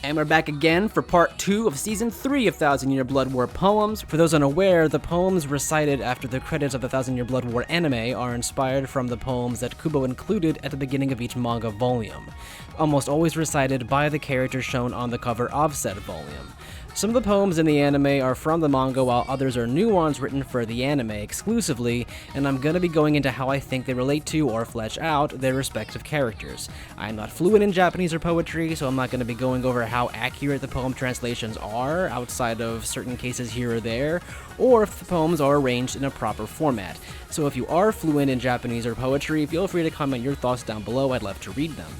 And we're back again for part 2 of season 3 of Thousand Year Blood War poems. For those unaware, the poems recited after the credits of the Thousand Year Blood War anime are inspired from the poems that Kubo included at the beginning of each manga volume, almost always recited by the characters shown on the cover of said volume. Some of the poems in the anime are from the manga, while others are new ones written for the anime exclusively, and I'm gonna be going into how I think they relate to or flesh out their respective characters. I'm not fluent in Japanese or poetry, so I'm not gonna be going over how accurate the poem translations are, outside of certain cases here or there, or if the poems are arranged in a proper format. So if you are fluent in Japanese or poetry, feel free to comment your thoughts down below, I'd love to read them.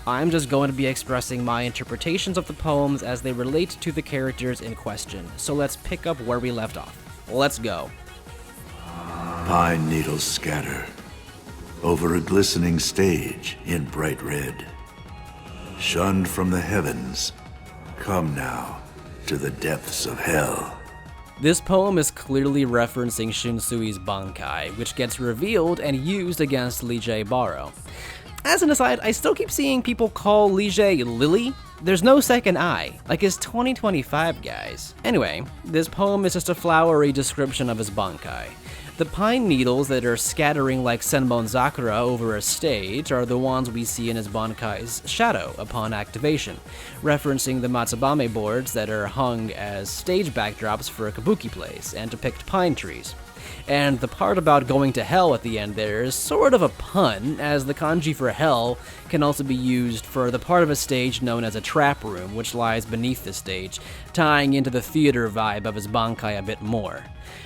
I'm just going to be expressing my interpretations of the poems as they relate to the characters in question, so let's pick up where we left off. Let's go. Pine needles scatter over a glistening stage in bright red. Shunned from the heavens, come now to the depths of hell. This poem is clearly referencing Shunsui's Bankai, which gets revealed and used against Lee Baro. As an aside, I still keep seeing people call Lee Lily. There's no second I, like it's 2025, guys. Anyway, this poem is just a flowery description of his Bankai. The pine needles that are scattering like Senmon Sakura over a stage are the ones we see in his Bankai's shadow upon activation, referencing the Matsubame boards that are hung as stage backdrops for kabuki plays and depict pine trees. And the part about going to hell at the end there is sort of a pun, as the kanji for hell can also be used for the part of a stage known as a trap room, which lies beneath the stage, tying into the theater vibe of his Bankai a bit more.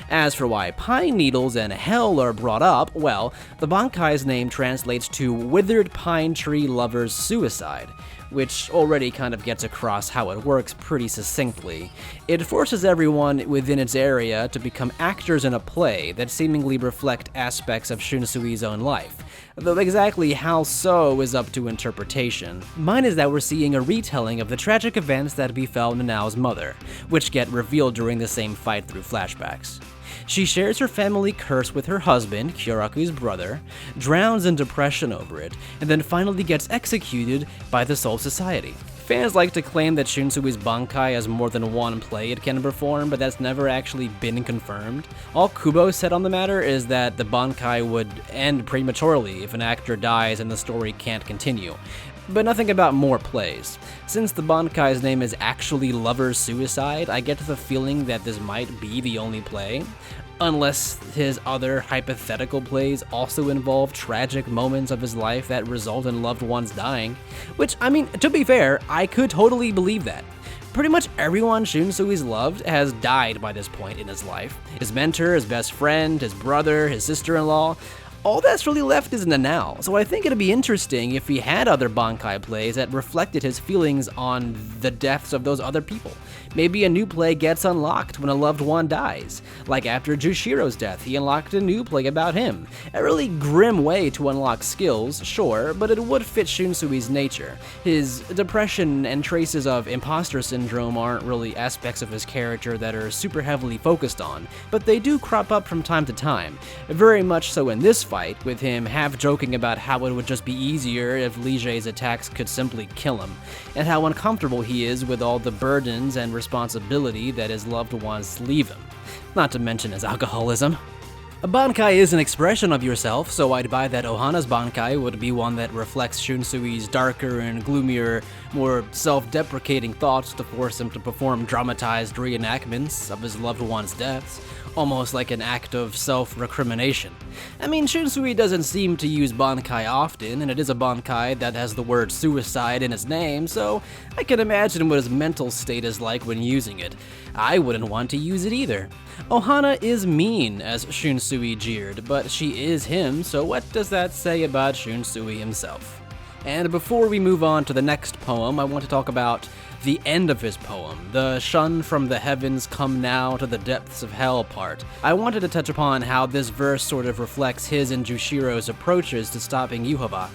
As for why pine needles and hell are brought up, well, the Bankai's name translates to Withered Pine Tree Lover's Suicide, which already kind of gets across how it works pretty succinctly. It forces everyone within its area to become actors in a play that seemingly reflect aspects of Shunsui's own life, though exactly how so is up to interpretation. Mine is that we're seeing a retelling of the tragic events that befell Nanao's mother, which get revealed during the same fight through flashbacks. She shares her family curse with her husband, Kyoraku's brother, drowns in depression over it, and then finally gets executed by the Soul Society. Fans like to claim that Shunsui's Bankai has more than one play it can perform, but that's never actually been confirmed. All Kubo said on the matter is that the Bankai would end prematurely if an actor dies and the story can't continue, but nothing about more plays. Since the Bankai's name is actually Lover's Suicide, I get the feeling that this might be the only play, unless his other hypothetical plays also involve tragic moments of his life that result in loved ones dying. Which, I mean, to be fair, I could totally believe that. Pretty much everyone Shunsui's loved has died by this point in his life. His mentor, his best friend, his brother, his sister-in-law. All that's really left is Nanao, so I think it'd be interesting if he had other Bankai plays that reflected his feelings on the deaths of those other people. Maybe a new play gets unlocked when a loved one dies. Like after Jushiro's death, he unlocked a new play about him. A really grim way to unlock skills, sure, but it would fit Shunsui's nature. His depression and traces of imposter syndrome aren't really aspects of his character that are super heavily focused on, but they do crop up from time to time. Very much so in this fight, with him half joking about how it would just be easier if Lige's attacks could simply kill him, and how uncomfortable he is with all the burdens and responsibility that his loved ones leave him, not to mention his alcoholism. A Bankai is an expression of yourself, so I'd buy that Ohana's Bankai would be one that reflects Shunsui's darker and gloomier, more self-deprecating thoughts to force him to perform dramatized reenactments of his loved ones' deaths, almost like an act of self-recrimination. I mean, Shunsui doesn't seem to use Bankai often, and it is a Bankai that has the word suicide in its name, so I can imagine what his mental state is like when using it. I wouldn't want to use it either. Ohana is mean, as Shunsui jeered, but she is him, so what does that say about Shunsui himself? And before we move on to the next poem, I want to talk about the end of his poem, the "Shun from the heavens, come now to the depths of hell" part. I wanted to touch upon how this verse sort of reflects his and Jushiro's approaches to stopping Yhwach.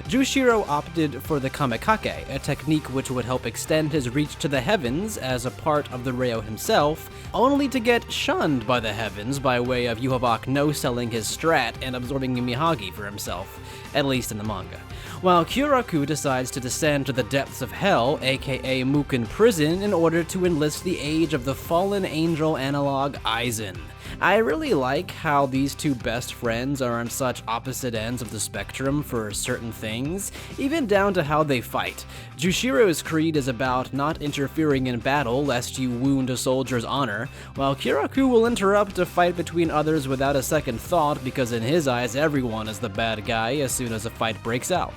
Jushiro opted for the kamikake, a technique which would help extend his reach to the heavens as a part of the Reo himself, only to get shunned by the heavens by way of Yhwach no-selling his strat and absorbing Mihagi for himself, at least in the manga. While Kyoraku decides to descend to the depths of hell, aka move Kamuken prison in order to enlist the aid of the fallen angel analog Aizen. I really like how these two best friends are on such opposite ends of the spectrum for certain things, even down to how they fight. Jushiro's creed is about not interfering in battle lest you wound a soldier's honor, while Kiraku will interrupt a fight between others without a second thought because in his eyes everyone is the bad guy as soon as a fight breaks out.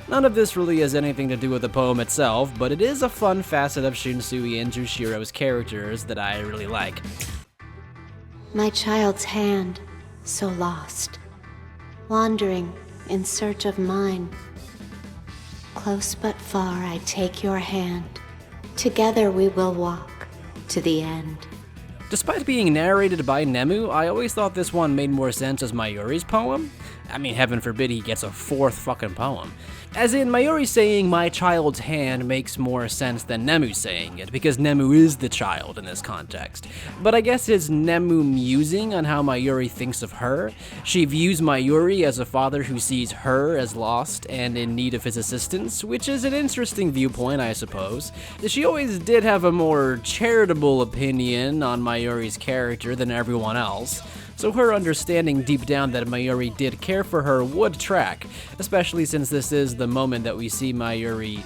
None of this really has anything to do with the poem itself, but it is a fun facet of Shinsui and Jushiro's characters that I really like. My child's hand, so lost, wandering in search of mine. Close but far I take your hand, together we will walk to the end. Despite being narrated by Nemu, I always thought this one made more sense as Mayuri's poem. I mean, heaven forbid he gets a fourth fucking poem. As in, Mayuri saying my child's hand makes more sense than Nemu saying it, because Nemu is the child in this context. But I guess it's Nemu musing on how Mayuri thinks of her. She views Mayuri as a father who sees her as lost and in need of his assistance, which is an interesting viewpoint, I suppose. She always did have a more charitable opinion on Mayuri's character than everyone else. So her understanding deep down that Mayuri did care for her would track, especially since this is the moment that we see Mayuri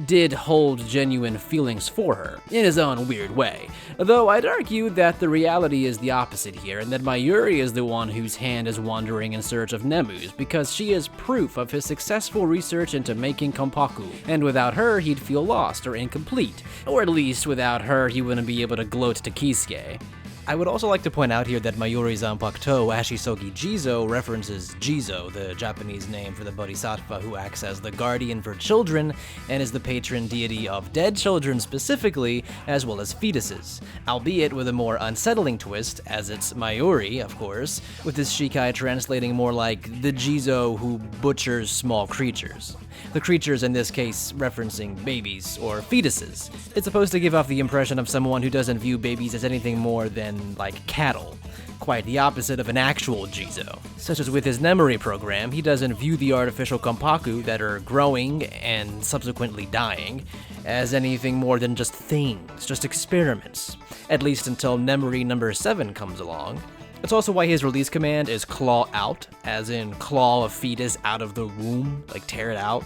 did hold genuine feelings for her, in his own weird way. Though I'd argue that the reality is the opposite here, and that Mayuri is the one whose hand is wandering in search of Nemu's, because she is proof of his successful research into making Kompaku, and without her he'd feel lost or incomplete, or at least without her he wouldn't be able to gloat to Kisuke. I would also like to point out here that Mayuri's Zanpakuto Ashisogi Jizo references Jizo, the Japanese name for the bodhisattva who acts as the guardian for children and is the patron deity of dead children specifically, as well as fetuses, albeit with a more unsettling twist, as it's Mayuri, of course, with this Shikai translating more like the Jizo who butchers small creatures. The creatures in this case referencing babies or fetuses. It's supposed to give off the impression of someone who doesn't view babies as anything more than, like, cattle. Quite the opposite of an actual Jizo. Such as with his memory program, he doesn't view the artificial Kompaku that are growing and subsequently dying as anything more than just things, just experiments. At least until Memory number 7 comes along. It's also why his release command is claw out, as in claw a fetus out of the womb, like tear it out.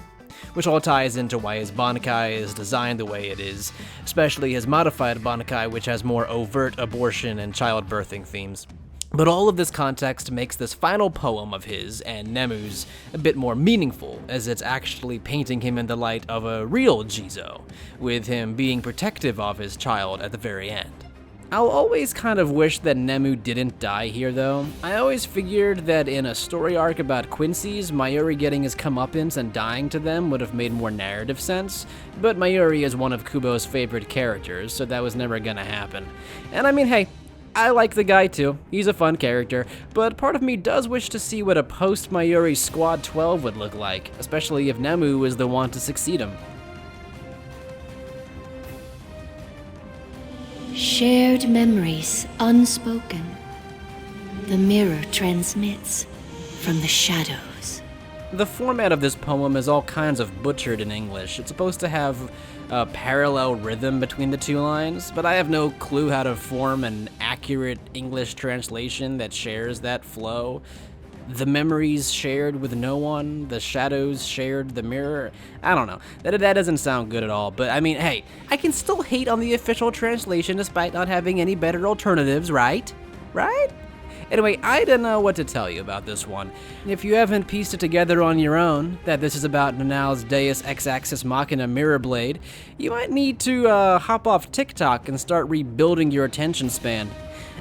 Which all ties into why his Bankai is designed the way it is, especially his modified Bankai, which has more overt abortion and childbirthing themes. But all of this context makes this final poem of his and Nemu's a bit more meaningful, as it's actually painting him in the light of a real Jizo, with him being protective of his child at the very end. I'll always kind of wish that Nemu didn't die here though. I always figured that in a story arc about Quincy's, Mayuri getting his comeuppance and dying to them would have made more narrative sense, but Mayuri is one of Kubo's favorite characters, so that was never gonna happen. And I mean, hey, I like the guy too, he's a fun character, but part of me does wish to see what a post-Mayuri Squad 12 would look like, especially if Nemu is the one to succeed him. Shared memories, unspoken. The mirror transmits from the shadows. The format of this poem is all kinds of butchered in English. It's supposed to have a parallel rhythm between the two lines, but I have no clue how to form an accurate English translation that shares that flow. The memories shared with no one, the shadows shared the mirror. I don't know. That doesn't sound good at all, but I mean, hey, I can still hate on the official translation despite not having any better alternatives, right? Right? Anyway, I don't know what to tell you about this one. If you haven't pieced it together on your own, that this is about Nanau's Deus Ex Axis Machina Mirror Blade, you might need to hop off TikTok and start rebuilding your attention span.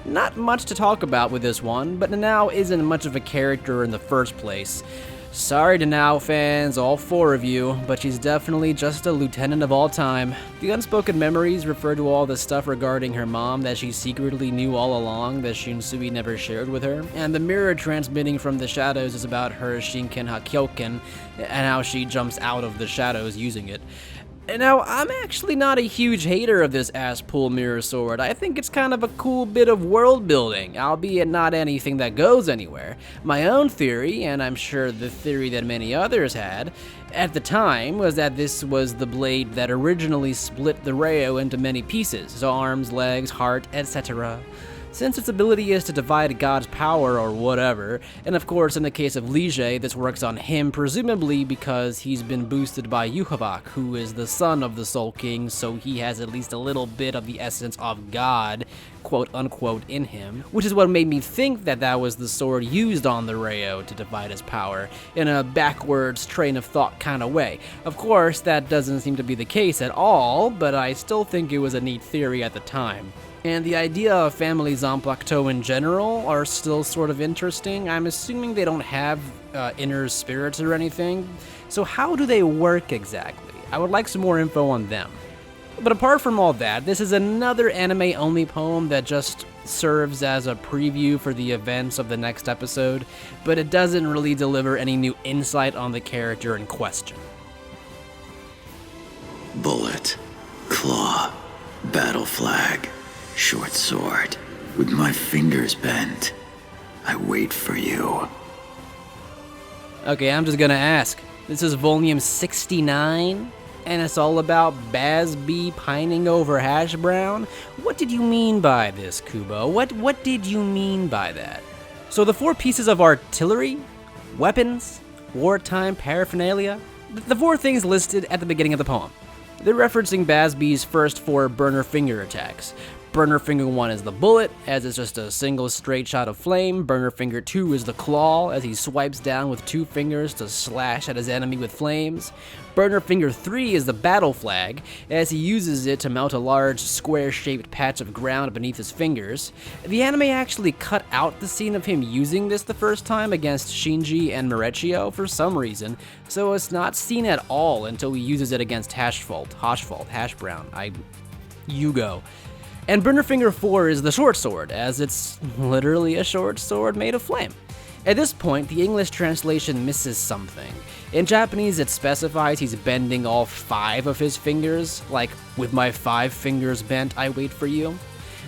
Not much to talk about with this one, but Nanao isn't much of a character in the first place. Sorry Nanao fans, all 4 of you, but she's definitely just a lieutenant of all time. The unspoken memories refer to all the stuff regarding her mom that she secretly knew all along that Shinsui never shared with her, and the mirror transmitting from the shadows is about her Shinken Hakyoken and how she jumps out of the shadows using it. Now, I'm actually not a huge hater of this ass-pull mirror sword. I think it's kind of a cool bit of world building, albeit not anything that goes anywhere. My own theory, and I'm sure the theory that many others had at the time, was that this was the blade that originally split the Rayo into many pieces, his arms, legs, heart, etc. Since its ability is to divide God's power or whatever, and of course in the case of Lige, this works on him presumably because he's been boosted by Yuhavak, who is the son of the Soul King, so he has at least a little bit of the essence of God, quote unquote, in him, which is what made me think that that was the sword used on the Rayo to divide his power, in a backwards train of thought kind of way. Of course, that doesn't seem to be the case at all, but I still think it was a neat theory at the time. And the idea of families on Plateau in general are still sort of interesting. I'm assuming they don't have inner spirits or anything. So how do they work exactly? I would like some more info on them. But apart from all that, this is another anime-only poem that just serves as a preview for the events of the next episode, but it doesn't really deliver any new insight on the character in question. Bullet, claw, battle flag. Short sword, with my fingers bent. I wait for you. Okay, I'm just gonna ask. This is volume 69, and it's all about Bazby pining over Hash Brown? What did you mean by this, Kubo? What did you mean by that? So the 4 pieces of artillery, weapons, wartime paraphernalia, the 4 things listed at the beginning of the poem. They're referencing Bazby's first 4 burner finger attacks. Burner Finger 1 is the bullet, as it's just a single straight shot of flame. Burner Finger 2 is the claw, as he swipes down with 2 fingers to slash at his enemy with flames. Burner Finger 3 is the battle flag, as he uses it to melt a large square-shaped patch of ground beneath his fingers. The anime actually cut out the scene of him using this the first time against Shinji and Marechio for some reason, so it's not seen at all until he uses it against Hash Brown, Yugo. And Burner Finger 4 is the short sword, as it's literally a short sword made of flame. At this point, the English translation misses something. In Japanese, it specifies he's bending all 5 of his fingers, like, with my 5 fingers bent, I wait for you.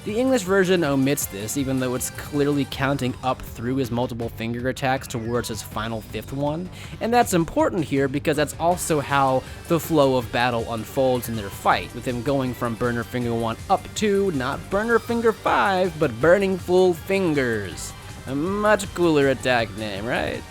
The English version omits this, even though it's clearly counting up through his multiple finger attacks towards his final 5th one. And that's important here because that's also how the flow of battle unfolds in their fight, with him going from Burner Finger 1 up to, not Burner Finger 5, but Burning Full Fingers. A much cooler attack name, right?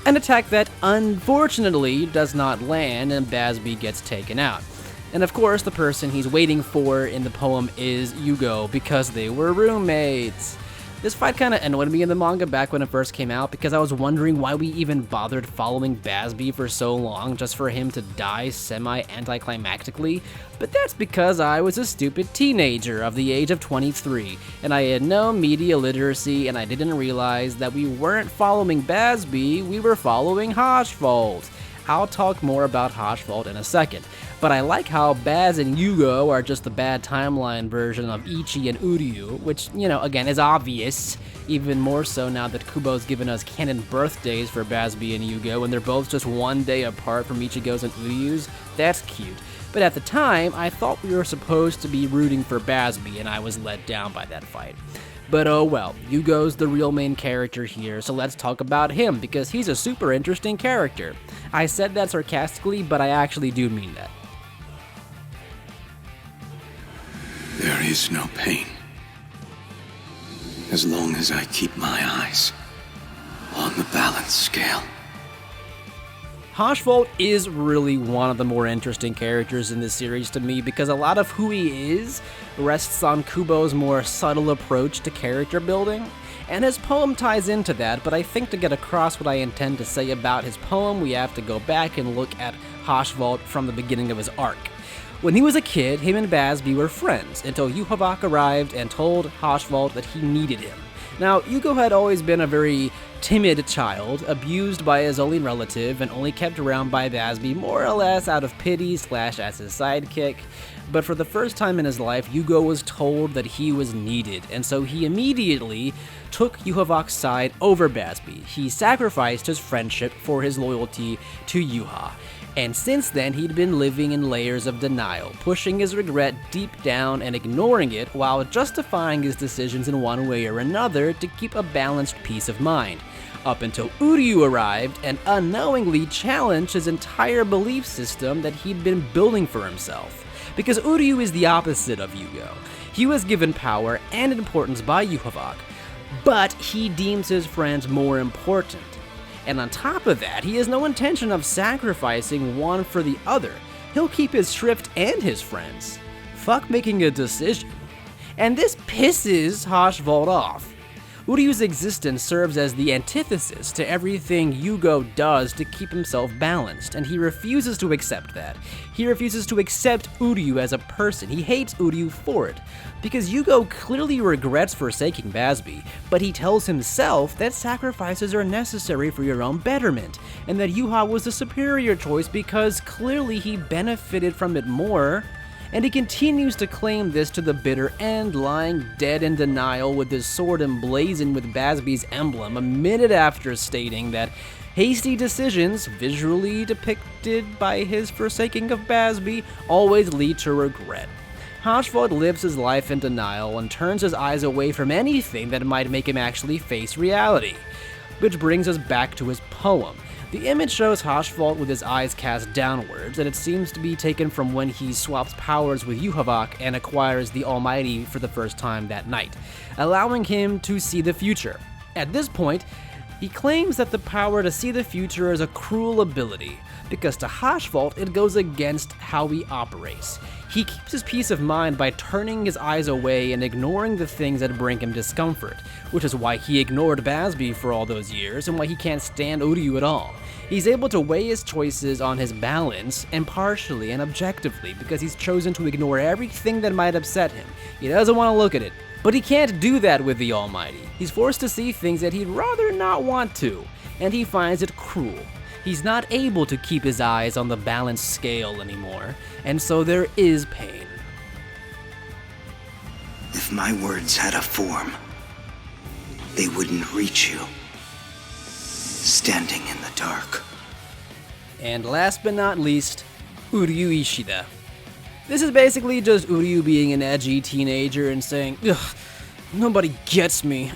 An attack that, unfortunately, does not land and Bazby gets taken out. And of course, the person he's waiting for in the poem is Yugo, because they were roommates. This fight kinda annoyed me in the manga back when it first came out, because I was wondering why we even bothered following Bazby for so long just for him to die semi-anticlimactically, but that's because I was a stupid teenager of the age of 23, and I had no media literacy, and I didn't realize that we weren't following Bazby, we were following Hoshvold. I'll talk more about Hoshvold in a second, but I like how Baz and Yugo are just the bad timeline version of Ichi and Uryu, which, again, is obvious, even more so now that Kubo's given us canon birthdays for Bazby and Yugo, and they're both just 1 day apart from Ichigo's and Uryu's. That's cute. But at the time, I thought we were supposed to be rooting for Bazby, and I was let down by that fight. But oh well, Yugo's the real main character here, so let's talk about him, because he's a super interesting character. I said that sarcastically, but I actually do mean that. There is no pain, as long as I keep my eyes on the balance scale. Hoshvold is really one of the more interesting characters in this series to me because a lot of who he is rests on Kubo's more subtle approach to character building, and his poem ties into that, but I think to get across what I intend to say about his poem, we have to go back and look at Hoshvold from the beginning of his arc. When he was a kid, him and Bazby were friends until Yuhavak arrived and told Hoshvold that he needed him. Now, Yugo had always been a very timid child, abused by his only relative, and only kept around by Bazby more or less out of pity / as his sidekick. But for the first time in his life, Yugo was told that he was needed, and so he immediately took Yuhavak's side over Bazby. He sacrificed his friendship for his loyalty to Yuha. And since then, he'd been living in layers of denial, pushing his regret deep down and ignoring it while justifying his decisions in one way or another to keep a balanced peace of mind. Up until Uryu arrived and unknowingly challenged his entire belief system that he'd been building for himself. Because Uryu is the opposite of Yugo. He was given power and importance by Yhwach, but he deems his friends more important. And on top of that, he has no intention of sacrificing one for the other. He'll keep his shrift and his friends. Fuck making a decision. And this pisses Haschwald off. Uryu's existence serves as the antithesis to everything Yugo does to keep himself balanced, and he refuses to accept that. He refuses to accept Uryu as a person. He hates Uryu for it, because Yugo clearly regrets forsaking Basby, but he tells himself that sacrifices are necessary for your own betterment, and that Yuha was the superior choice because clearly he benefited from it more. And he continues to claim this to the bitter end, lying dead in denial with his sword emblazoned with Basby's emblem a minute after stating that hasty decisions, visually depicted by his forsaking of Basby, always lead to regret. Haschwald lives his life in denial and turns his eyes away from anything that might make him actually face reality. Which brings us back to his poem. The image shows Haschwald with his eyes cast downwards, and it seems to be taken from when he swaps powers with Yhwach and acquires the Almighty for the first time that night, allowing him to see the future. At this point, he claims that the power to see the future is a cruel ability, because to Haschwald it goes against how he operates. He keeps his peace of mind by turning his eyes away and ignoring the things that bring him discomfort, which is why he ignored Basby for all those years and why he can't stand Uryu at all. He's able to weigh his choices on his balance, impartially and objectively, because he's chosen to ignore everything that might upset him. He doesn't want to look at it, but he can't do that with the Almighty. He's forced to see things that he'd rather not want to, and he finds it cruel. He's not able to keep his eyes on the balanced scale anymore, and so there is pain. If my words had a form, they wouldn't reach you. Standing in the dark. And last but not least, Uryu Ishida. This is basically just Uryu being an edgy teenager and saying, "Ugh, nobody gets me."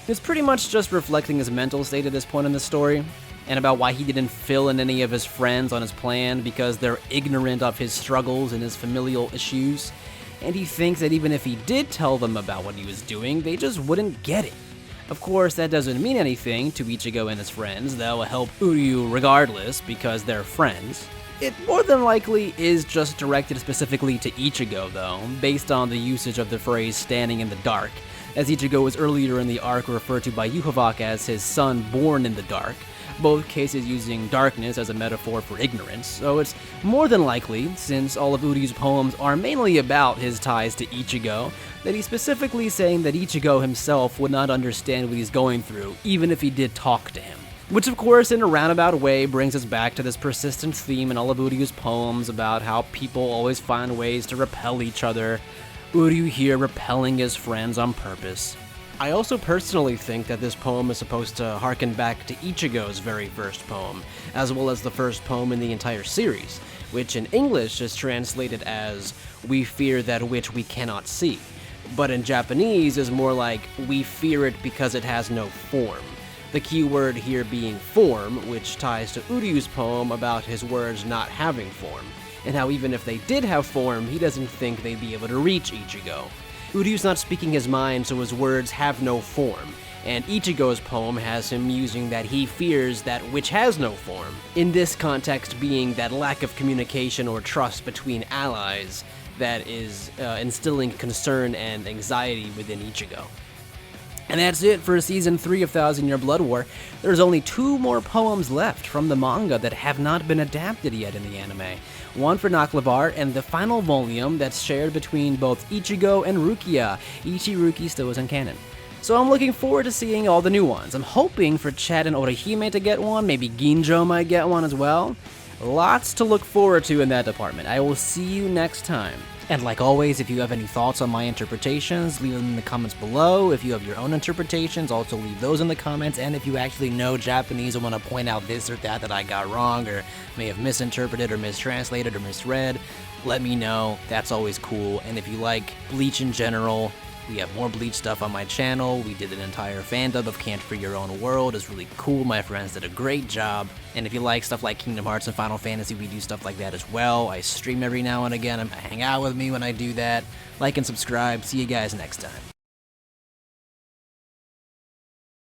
It's pretty much just reflecting his mental state at this point in the story, and about why he didn't fill in any of his friends on his plan because they're ignorant of his struggles and his familial issues, and he thinks that even if he did tell them about what he was doing, they just wouldn't get it. Of course, that doesn't mean anything to Ichigo and his friends. They'll help Uryu regardless because they're friends. It more than likely is just directed specifically to Ichigo though, based on the usage of the phrase standing in the dark, as Ichigo was earlier in the arc referred to by Yhwach as his son born in the dark, both cases using darkness as a metaphor for ignorance, so it's more than likely, since all of Uryu's poems are mainly about his ties to Ichigo, that he's specifically saying that Ichigo himself would not understand what he's going through, even if he did talk to him. Which of course, in a roundabout way, brings us back to this persistent theme in all of Uryu's poems about how people always find ways to repel each other, Uryu here repelling his friends on purpose. I also personally think that this poem is supposed to harken back to Ichigo's very first poem, as well as the first poem in the entire series, which in English is translated as, "We fear that which we cannot see," but in Japanese is more like, "We fear it because it has no form." The key word here being form, which ties to Uryu's poem about his words not having form, and how even if they did have form, he doesn't think they'd be able to reach Ichigo. Uryu's not speaking his mind, so his words have no form, and Ichigo's poem has him musing that he fears that which has no form, in this context being that lack of communication or trust between allies that is instilling concern and anxiety within Ichigo. And that's it for Season 3 of Thousand Year Blood War. There's only 2 more poems left from the manga that have not been adapted yet in the anime. One for Naklavar, and the final volume that's shared between both Ichigo and Rukia. Ichiruki still isn't canon. So I'm looking forward to seeing all the new ones. I'm hoping for Chad and Orihime to get one, maybe Ginjo might get one as well. Lots to look forward to in that department. I will see you next time. And like always, if you have any thoughts on my interpretations, leave them in the comments below. If you have your own interpretations, also leave those in the comments. And if you actually know Japanese and want to point out this or that I got wrong, or may have misinterpreted or mistranslated or misread, let me know. That's always cool. And if you like Bleach in general, we have more Bleach stuff on my channel. We did an entire fandub of Can't Free Your Own World. It's really cool. My friends did a great job. And if you like stuff like Kingdom Hearts and Final Fantasy, we do stuff like that as well. I stream every now and again. Hang out with me when I do that. Like and subscribe. See you guys next time.